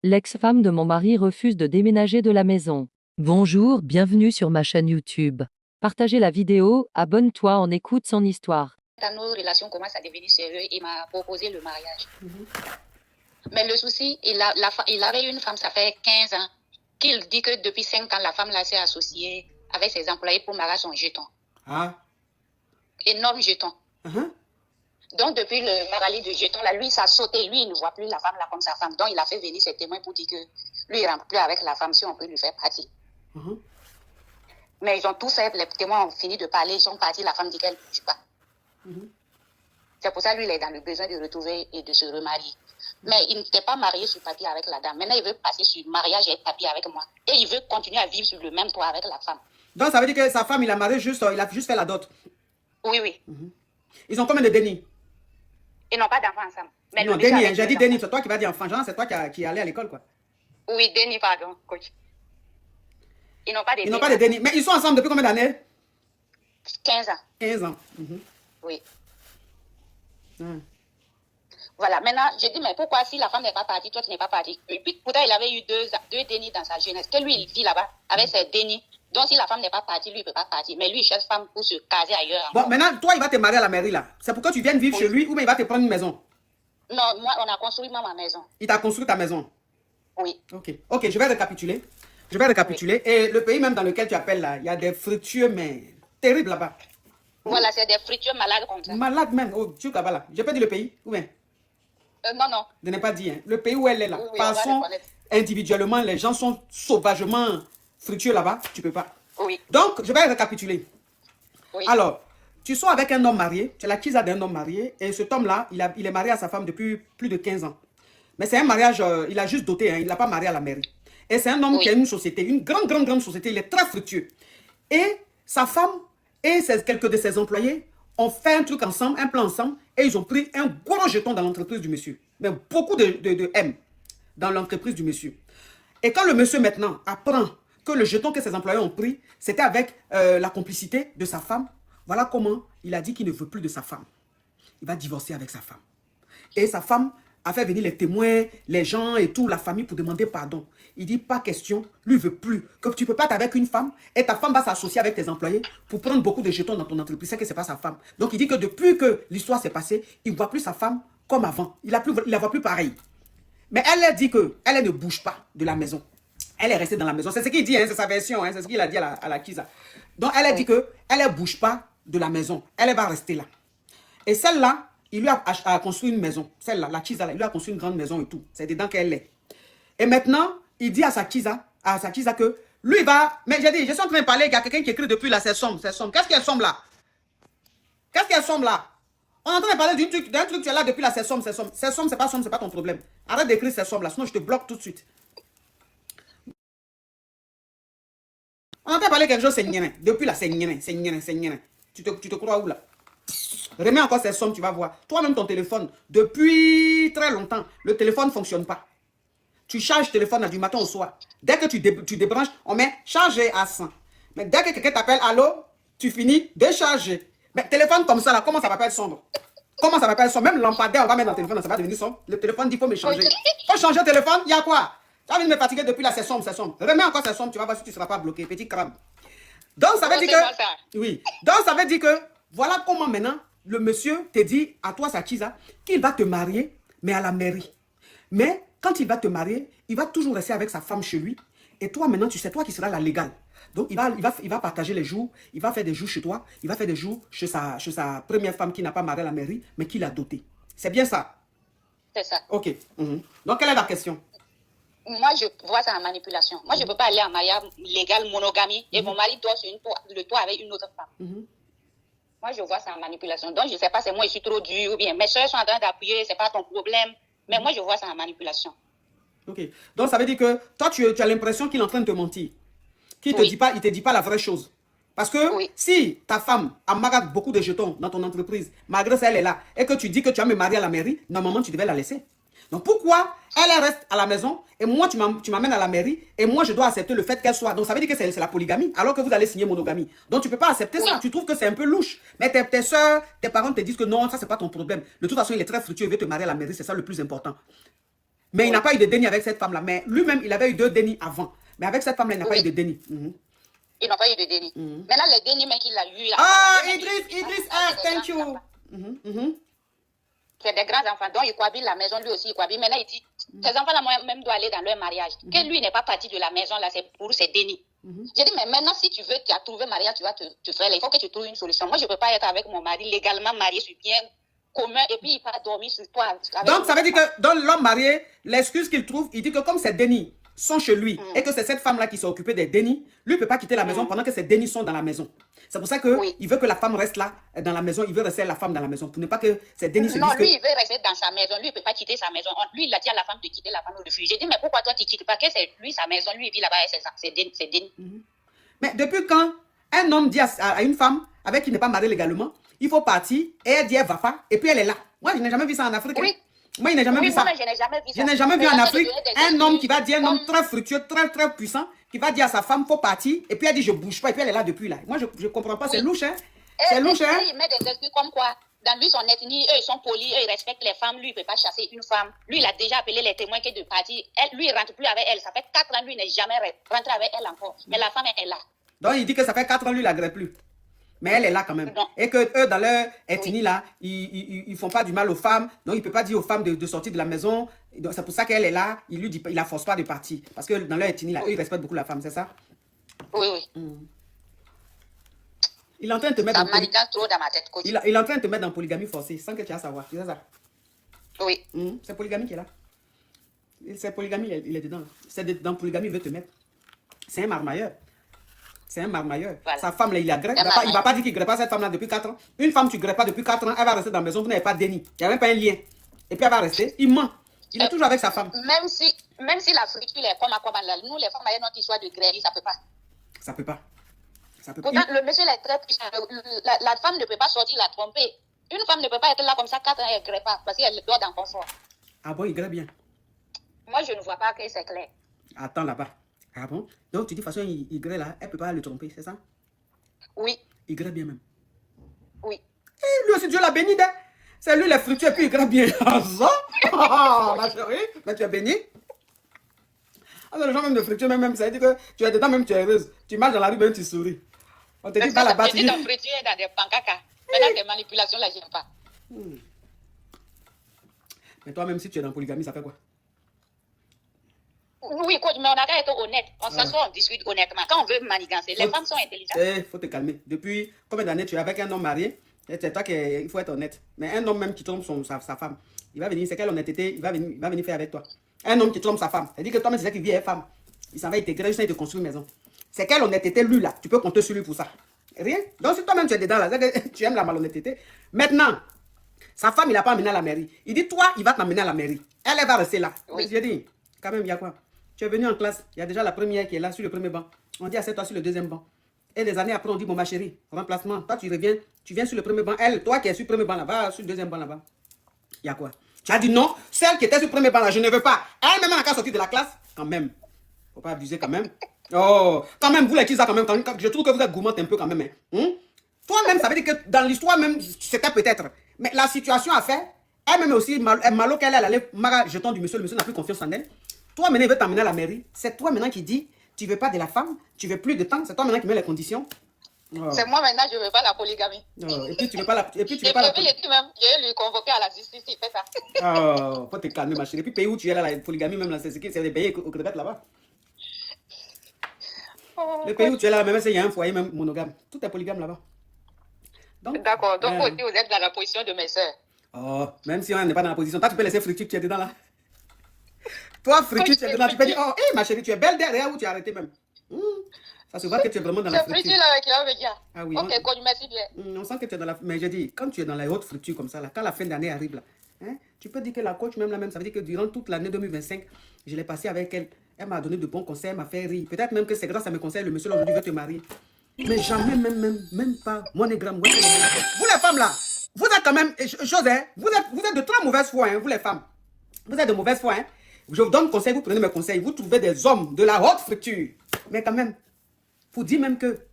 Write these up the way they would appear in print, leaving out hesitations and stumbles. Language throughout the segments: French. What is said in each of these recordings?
L'ex-femme de mon mari refuse de déménager de la maison. Bonjour, bienvenue sur ma chaîne YouTube. Partagez la vidéo, abonne-toi, on écoute son histoire. Quand nos relations commencent à devenir sérieuses, il m'a proposé le mariage. Mais le souci, il avait une femme, ça fait 15 ans, qu'il dit que depuis 5 ans, la femme là s'est associée avec ses employés pour marier son jeton. Ah. Énorme jeton. Donc, depuis le mariage de jeton, là, lui, ça a sauté. Lui, il ne voit plus la femme là comme sa femme. Donc, il a fait venir ses témoins pour dire que lui, il ne rentre plus avec la femme si on peut lui faire partie. Mais ils ont tous fait, les témoins ont fini de parler, ils sont partis, la femme dit qu'elle ne bouge pas. C'est pour ça que lui, il est dans le besoin de retrouver et de se remarier. Mais il n'était pas marié sur papier avec la dame. Maintenant, il veut passer sur mariage et papier avec moi. Et il veut continuer à vivre sur le même toit avec la femme. Donc, ça veut dire que sa femme, il a marié juste, il a juste fait la dot. Oui, oui. Ils ont combien de dénis? Ils n'ont pas d'enfants ensemble. Mais non, dénis, j'ai dit dénis, c'est toi qui vas dire enfant. Genre, c'est toi qui est allé à l'école, quoi. Oui, dénis, pardon, coach. Ils n'ont pas de dénis. Ils n'ont pas de dénis. Mais ils sont ensemble depuis combien d'années? 15 ans. 15 ans. Oui. Voilà, maintenant, je dis, mais pourquoi si la femme n'est pas partie, toi tu n'es pas partie? Et puis, pourtant, il avait eu deux dénis dans sa jeunesse. Que lui, il vit là-bas avec ses dénis. Donc, si la femme n'est pas partie, lui, il ne peut pas partir. Mais lui, il cherche femme pour se caser ailleurs. Bon, maintenant, toi, il va te marier à la mairie, là. C'est pour que tu viennes vivre chez lui ou bien il va te prendre une maison? Non, moi, on a construit ma maison. Il t'a construit ta maison? Oui. Ok, je vais récapituler. Oui. Et le pays même dans lequel tu appelles, là, il y a des fructueux, mais terribles là-bas. Voilà, c'est des fructueux malades comme ça. Malades même. Oh, tu là-bas, là. J'ai pas dit le pays, ou bien? Non, non. Je n'ai pas dit, hein. Le pays où elle est là. Oui, Passons individuellement, les gens sont sauvagement fructueux là-bas. Tu peux pas. Oui. Donc, je vais récapituler. Oui. Alors, tu sors avec un homme marié. Tu es la kisa d'un homme marié. Et cet homme-là, il est marié à sa femme depuis plus de 15 ans. Mais c'est un mariage, il a juste doté, hein, il ne l'a pas marié à la mairie. Et c'est un homme qui a une société, une grande société. Il est très fructueux. Et sa femme et quelques de ses employés ont fait un truc ensemble, un plan ensemble, et ils ont pris un gros jeton dans l'entreprise du monsieur. Mais beaucoup de M dans l'entreprise du monsieur. Et quand le monsieur maintenant apprend que le jeton que ses employés ont pris, c'était avec la complicité de sa femme, voilà comment il a dit qu'il ne veut plus de sa femme. Il va divorcer avec sa femme. Et sa femme a fait venir les témoins, les gens et tout, la famille pour demander pardon. Il dit pas question, lui veut plus. Que tu peux pas être avec une femme et ta femme va s'associer avec tes employés pour prendre beaucoup de jetons dans ton entreprise. C'est que c'est pas sa femme. Donc il dit que depuis que l'histoire s'est passée, il ne voit plus sa femme comme avant. Il la voit plus pareil. Mais elle dit que elle ne bouge pas de la maison. Elle est restée dans la maison. C'est ce qu'il dit, hein, c'est sa version, hein, c'est ce qu'il a dit à la Kisa. Donc elle a dit que elle ne bouge pas de la maison. Elle va rester là. Et celle-là, il lui a construit une maison. Celle-là, la Kisa, il lui a construit une grande maison et tout. C'est dedans qu'elle est. Et maintenant, il dit à sa Kisa que lui va... Mais j'ai dit, je suis en train de parler, il y a quelqu'un qui écrit depuis là, c'est sombre, c'est sombre. Qu'est-ce qu'elle sombre là? Qu'est-ce qu'elle sombre là? On est en train de parler d'un truc, tu es là depuis là, c'est sombre, c'est sombre. C'est sombre, c'est pas ton problème. Arrête d'écrire c'est sombre là, sinon je te bloque tout de suite. On est en train de parler quelque chose, c'est nien. Depuis là, c'est nien. Tu te crois où là? Remets encore ces sommes, tu vas voir. Toi-même, ton téléphone, depuis très longtemps, le téléphone ne fonctionne pas. Tu charges le téléphone du matin au soir. Dès que tu débranches, on met charger à 100. Mais dès que quelqu'un t'appelle, allô, tu finis de charger. Mais téléphone comme ça, là, comment ça va pas être sombre? Comment ça va pas être sombre? Même lampadaire, on va mettre dans le téléphone, ça va devenir sombre. Le téléphone dit, il faut me changer. Il faut changer le téléphone, il y a quoi? Tu as envie de me fatiguer depuis là, c'est sombre, c'est sombre. Remets encore c'est sombre, tu vas voir si tu ne seras pas bloqué. Petit crabe. Donc, ça veut dire que... Oui. Donc, ça veut dire que, voilà comment maintenant, le monsieur te dit, à toi, Sakisa, qu'il va te marier, mais à la mairie. Mais, quand il va te marier, il va toujours rester avec sa femme chez lui. Et toi, maintenant, tu sais, toi qui seras la légale. Donc, il va partager les jours. Il va faire des jours chez toi. Il va faire des jours chez sa première femme qui n'a pas marié à la mairie, mais qui l'a dotée. C'est bien ça? C'est ça. Ok. Donc, quelle est la question? Moi, je vois ça en manipulation. Moi, je ne peux pas aller en mariage légal, monogamie, et mon mari dort sur le toit avec une autre femme. Moi, je vois ça en manipulation. Donc, je ne sais pas, c'est moi, je suis trop dur, ou bien mes soeurs sont en train d'appuyer, ce n'est pas ton problème. Mais moi, je vois ça en manipulation. Ok. Donc, ça veut dire que toi, tu as l'impression qu'il est en train de te mentir. Qu'il ne te dit pas la vraie chose. Parce que si ta femme amarre beaucoup de jetons dans ton entreprise, malgré ça, elle est là, et que tu dis que tu vas me marier à la mairie, normalement, tu devais la laisser. Donc, pourquoi elle reste à la maison et moi, tu m'amènes à la mairie et moi, je dois accepter le fait qu'elle soit. Donc, ça veut dire que c'est la polygamie, alors que vous allez signer monogamie. Donc, tu ne peux pas accepter ça. Tu trouves que c'est un peu louche. Mais tes soeurs, tes parents te disent que non, ça, c'est pas ton problème. De toute façon, il est très fructueux, il veut te marier à la mairie, c'est ça le plus important. Mais il n'a pas eu de déni avec cette femme-là. Mais lui-même, il avait eu 2 dénis avant. Mais avec cette femme-là, il n'a pas eu de déni. Ils n'ont pas eu de déni. Maintenant, les dénis même qu'il a eu... Ah, Idriss R, thank you. C'est des grands enfants, donc il cohabite la maison, lui aussi il cohabite. Maintenant, il dit, ces enfants-là même doivent aller dans leur mariage. Que lui n'est pas parti de la maison, là, c'est pour ses dénis. J'ai dit, mais maintenant, si tu veux, tu as trouvé mariage, tu vas te faire, il faut que tu trouves une solution. Moi, je ne peux pas être avec mon mari légalement marié sur bien commun et puis il va dormir sur toi. Donc, ça veut dire que dans l'homme marié, l'excuse qu'il trouve, il dit que comme ces dénis sont chez lui et que c'est cette femme-là qui s'est occupée des dénis, lui ne peut pas quitter la maison pendant que ces dénis sont dans la maison. C'est pour ça qu'il veut que la femme reste là, dans la maison. Il veut rester la femme dans la maison pour ne pas que ces dénis se disent lui, il veut rester dans sa maison. Lui, il ne peut pas quitter sa maison. Lui, il a dit à la femme de quitter la femme au refuge. J'ai dit, mais pourquoi toi, tu ne quittes pas? Que c'est lui, sa maison. Lui, il vit là-bas et c'est dénis. Mais depuis quand un homme dit à une femme avec qui n'est pas marié légalement, il faut partir, et elle dit elle va pas, et puis elle est là. Moi, je n'ai jamais vu ça en Afrique. Oui. Moi, je n'ai jamais vu ça. Je n'ai jamais vu en Afrique un homme qui va dire, un homme très fructueux, très puissant, qui va dire à sa femme, faut partir, et puis elle dit, je bouge pas, et puis elle est là depuis là. Moi, je ne comprends pas, c'est louche, hein. C'est louche, hein. Il met des excuses comme quoi, dans lui, son ethnie, eux, ils sont polis, eux, ils respectent les femmes, lui, il ne peut pas chasser une femme. Lui, il a déjà appelé les témoins qui est de partir. Lui, il ne rentre plus avec elle. Ça fait 4 ans, lui, il n'est jamais rentré avec elle encore. Mais la femme est là. Donc, il dit que ça fait 4 ans, lui, il n'agresse plus. Mais elle est là quand même. Non. Et que eux, dans leur ethnie, là, ils ne font pas du mal aux femmes. Donc, il ne peut pas dire aux femmes de sortir de la maison. C'est pour ça qu'elle est là. Il lui dit, il la force pas de partir. Parce que dans leur ethnie, là, eux, ils respectent beaucoup la femme, c'est ça? Oui. Il est en train de te mettre trop dans ma tête, coach. Il est en train de te mettre dans polygamie forcée, sans que tu aies à savoir. Tu sais ça? Oui. C'est polygamie qui est là. C'est polygamie, il est dedans. C'est dans polygamie, il veut te mettre. C'est un marmailleur. C'est un marmailleur. Voilà. Sa femme, là, il agresse. Il ne va pas dire qu'il ne greffe pas cette femme-là depuis 4 ans. Une femme, tu ne greffes pas depuis 4 ans, elle va rester dans la maison, vous n'avez pas de déni. Il n'y a même pas un lien. Et puis elle va rester, il ment. Il est toujours avec sa femme. Même si la friture est comme à quoi, nous, les femmes, il y a notre histoire de grêle, ça ne peut pas. Ça ne peut pas. Pourtant, le monsieur est très puissant. La femme ne peut pas sortir la tromper. Une femme ne peut pas être là comme ça 4 ans et elle ne greffe pas parce qu'elle doit dans le confort. Ah bon, il greffe bien? Moi, je ne vois pas que c'est clair. Attends là-bas. Ah bon? Donc tu dis de toute façon, il greffe là, elle ne peut pas le tromper, c'est ça? Oui. Il greffe bien même? Oui. Et lui aussi, Dieu l'a béni, hein? C'est lui les fructueux et puis il greffe bien. Ma chérie, mais tu es béni. Alors, les gens même de fructueux, même ça veut dire que tu es dedans, même tu es heureuse. Tu marches dans la rue, même tu souris. On te dit pas là-bas. Tu dis ton fructueux est dans des pancaca. Maintenant, tes manipulations, là, j'aime pas. Mais toi-même, si tu es dans polygamie, ça fait quoi? Oui, coach, mais on a qu'à être honnête. On s'assoit, on discute honnêtement. Quand on veut manigancer, les femmes sont intelligentes. Il faut te calmer. Depuis combien d'années tu es avec un homme marié? C'est toi il faut être honnête. Mais un homme même qui trompe sa femme, il va venir, c'est quelle honnêteté, il va venir faire avec toi. Un homme qui trompe sa femme, c'est-à-dire que toi-même, c'est ça qui vit avec femme. Il s'en va intégrer, il te construire une maison. C'est quelle honnêteté, lui, là? Tu peux compter sur lui pour ça. Rien. Donc, si toi-même, tu es dedans, là, que tu aimes la malhonnêteté. Maintenant, sa femme, il n'a pas amené à la mairie. Il dit, toi, il va t'amener à la mairie. Elle va rester là. Oui. J'ai dit, quand même, il y a quoi? Tu es venu en classe, il y a déjà la première qui est là, sur le premier banc. On dit, assieds-toi sur le deuxième banc. Et des années après, on dit, bon, ma chérie, remplacement. Toi, tu reviens, tu viens sur le premier banc. Elle, toi qui es sur le premier banc là-bas, sur le deuxième banc là-bas. Il y a quoi? Tu as dit non, celle qui était sur le premier banc là, je ne veux pas. Elle-même, elle n'a qu'à sortir de la classe. Quand même. Faut pas abuser quand même. Oh, quand même, vous les qui ça quand même. Je trouve que vous êtes gourmande un peu quand même. Hein? Toi-même, ça veut dire que dans l'histoire même, c'était peut-être. Mais la situation a fait. Elle-même aussi, malo qu'elle allait, Mara, jeton du monsieur, le monsieur n'a plus confiance en elle. Toi, maintenant, il veut t'amener à la mairie. C'est toi maintenant qui dis, tu veux pas de la femme, tu veux plus de temps. C'est toi maintenant qui mets les conditions. Oh. C'est moi maintenant, je veux pas la polygamie. Oh. Et puis tu veux pas la. Et puis tu veux pas la. Je vais lui convoquer à la justice, il fait ça. Oh, faut te calmer, ma chérie. Et puis pays où tu es là, la polygamie même là, c'est des pays au Québec là-bas. Oh, le pays où tu es là, même s'il y a un foyer même monogame, tout est polygame là-bas. D'accord. Donc aussi, vous êtes dans la position de mes soeurs. Oh, même si on n'est pas dans la position, toi tu peux laisser fructueux, tu es dedans là. Toi, fructueux, tu es dedans, tu peux dire, oh, hey, ma chérie, tu es belle derrière où tu es arrêté même. Ça se voit que tu es vraiment dans la friture. C'est fructueux là avec la média. Ah oui. Ok, coach, merci bien. On sent que tu es dans la. Mais je dis, quand tu es dans la haute friture comme ça, là, quand la fin d'année arrive là, hein, tu peux dire que la coach même là même, ça veut dire que durant toute l'année 2025, je l'ai passé avec elle. Elle m'a donné de bons conseils, elle m'a fait rire. Peut-être même que c'est grâce à mes conseils, le monsieur aujourd'hui veut te marier. Mais jamais, même pas monogramme. Vous les femmes là, vous êtes quand même, chose, hein, vous êtes de très mauvaise foi, hein, vous les femmes. Vous êtes de mauvaise foi, hein. Je vous donne conseil, vous prenez mes conseils, vous trouvez des hommes de la haute friture. Mais quand même, faut dire même que,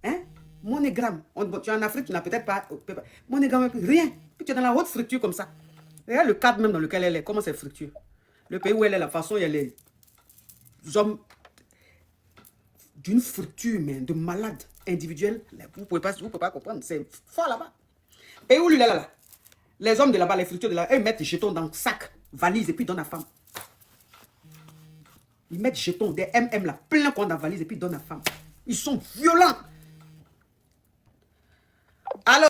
hein, monogramme, tu es en Afrique, tu n'as peut-être pas, monogramme, rien. Puis tu es dans la haute friture comme ça. Regarde le cadre même dans lequel elle est, comment c'est fructueux. Le pays où elle est, la façon, il y a les hommes d'une fructure, mais de malades individuels. Vous ne pouvez pas comprendre. C'est fort là-bas. Et où lui, là, les hommes de là-bas, les fructures de là, ils mettent des jetons dans le sac, valise, et puis donnent à la femme. Ils mettent des jetons, des MM là, plein dans la valise, et puis donnent à la femme. Ils sont violents. Alors,